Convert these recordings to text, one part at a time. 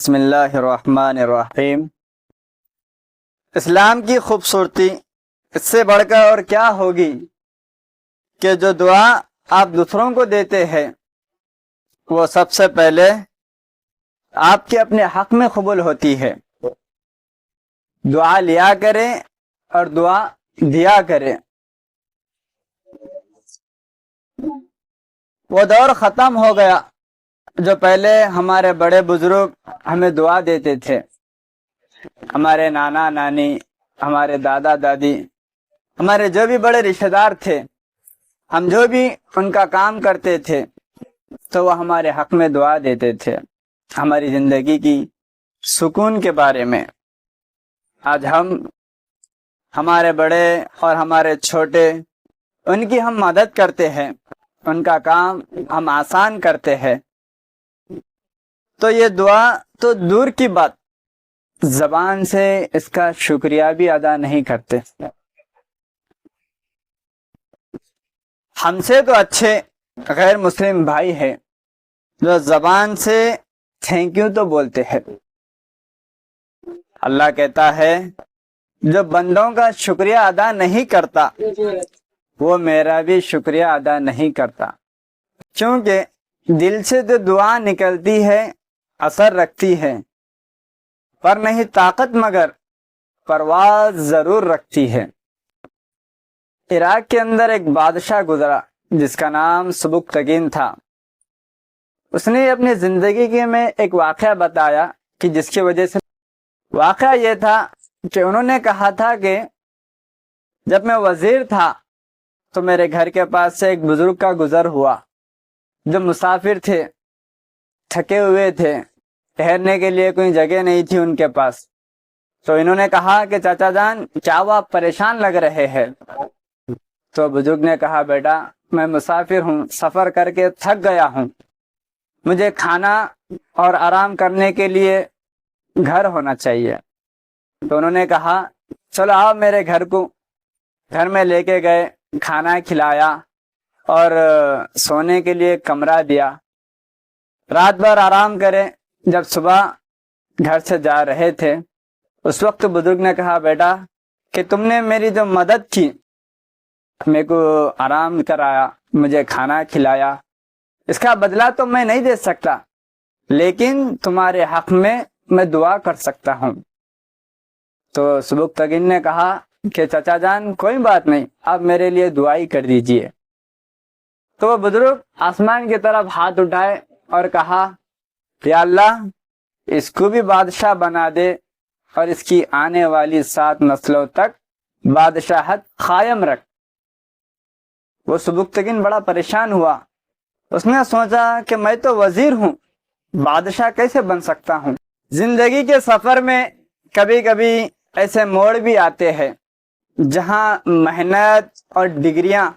بسم اللہ الرحمن الرحیم۔ اسلام کی خوبصورتی اس سے بڑھ کر اور کیا ہوگی کہ جو دعا آپ دوسروں کو دیتے ہیں وہ سب سے پہلے آپ کے اپنے حق میں قبول ہوتی ہے۔ دعا لیا کریں اور دعا دیا کریں۔ وہ دور ختم ہو گیا جو پہلے ہمارے بڑے بزرگ ہمیں دعا دیتے تھے۔ ہمارے نانا نانی، ہمارے دادا دادی، ہمارے جو بھی بڑے رشتہ دار تھے، ہم جو بھی ان کا کام کرتے تھے تو وہ ہمارے حق میں دعا دیتے تھے، ہماری زندگی کی سکون کے بارے میں۔ آج ہمارے بڑے اور ہمارے چھوٹے، ان کی ہم مدد کرتے ہیں، ان کا کام ہم آسان کرتے ہیں، تو یہ دعا تو دور کی بات، زبان سے اس کا شکریہ بھی ادا نہیں کرتے۔ ہم سے تو اچھے غیر مسلم بھائی ہیں جو زبان سے تھینک یو تو بولتے ہیں۔ اللہ کہتا ہے جو بندوں کا شکریہ ادا نہیں کرتا وہ میرا بھی شکریہ ادا نہیں کرتا، کیونکہ دل سے تو دعا نکلتی ہے، اثر رکھتی ہے، پر نہیں طاقت مگر پرواز ضرور رکھتی ہے۔ عراق کے اندر ایک بادشاہ گزرا جس کا نام سبکتگین تھا۔ اس نے اپنی زندگی میں ایک واقعہ بتایا کہ جس کی وجہ سے واقعہ یہ تھا کہ انہوں نے کہا تھا کہ جب میں وزیر تھا تو میرے گھر کے پاس سے ایک بزرگ کا گزر ہوا جو مسافر تھے، تھکے ہوئے تھے، ٹھہرنے کے لیے کوئی جگہ نہیں تھی ان کے پاس۔ تو انہوں نے کہا کہ چاچا جان کیا وہ آپ پریشان لگ رہے ہیں؟ تو بزرگ نے کہا بیٹا میں مسافر ہوں، سفر کر کے تھک گیا ہوں، مجھے کھانا اور آرام کرنے کے لیے گھر ہونا چاہیے۔ تو انہوں نے کہا چلو آؤ میرے گھر میں لے کے گئے، کھانا کھلایا اور سونے کے لیے کمرہ دیا، رات بھر آرام کرے۔ جب صبح گھر سے جا رہے تھے اس وقت بزرگ نے کہا بیٹا کہ تم نے میری جو مدد کی، میرے کو آرام کرایا، مجھے کھانا کھلایا، اس کا بدلہ تو میں نہیں دے سکتا، لیکن تمہارے حق میں دعا کر سکتا ہوں۔ تو سبکتگین نے کہا کہ چچا جان کوئی بات نہیں، آپ میرے لیے دعائی کر دیجئے۔ تو وہ بزرگ آسمان کی طرف ہاتھ اٹھائے اور کہا یا اللہ اس کو بھی بادشاہ بنا دے اور اس کی آنے والی 7 نسلوں تک بادشاہت قائم رکھ۔ وہ سبکتگین بڑا پریشان ہوا، اس نے سوچا کہ میں تو وزیر ہوں، بادشاہ کیسے بن سکتا ہوں؟ زندگی کے سفر میں کبھی کبھی ایسے موڑ بھی آتے ہیں جہاں محنت اور ڈگریاں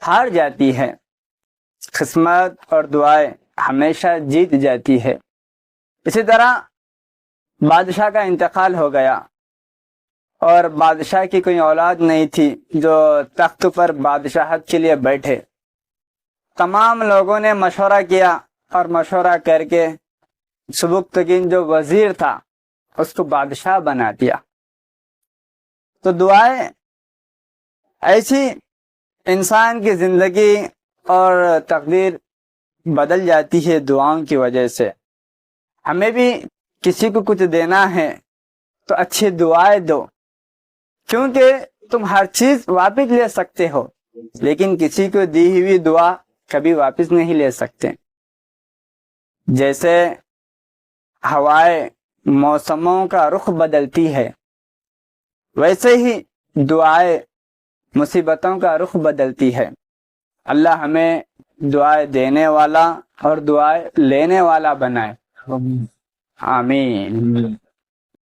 ہار جاتی ہے، قسمت اور دعائیں ہمیشہ جیت جاتی ہے۔ اسی طرح بادشاہ کا انتقال ہو گیا اور بادشاہ کی کوئی اولاد نہیں تھی جو تخت پر بادشاہت کے لیے بیٹھے۔ تمام لوگوں نے مشورہ کیا اور مشورہ کر کے سبکتگین جو وزیر تھا اس کو بادشاہ بنا دیا۔ تو دعائیں ایسی انسان کی زندگی اور تقدیر بدل جاتی ہے دعاؤں کی وجہ سے۔ ہمیں بھی کسی کو کچھ دینا ہے تو اچھی دعائیں دو، کیونکہ تم ہر چیز واپس لے سکتے ہو لیکن کسی کو دی ہوئی دعا کبھی واپس نہیں لے سکتے۔ جیسے ہوائیں موسموں کا رخ بدلتی ہے، ویسے ہی دعائیں مصیبتوں کا رخ بدلتی ہے۔ اللہ ہمیں دعائیں دینے والا اور دعائیں لینے والا بنائے، آمین۔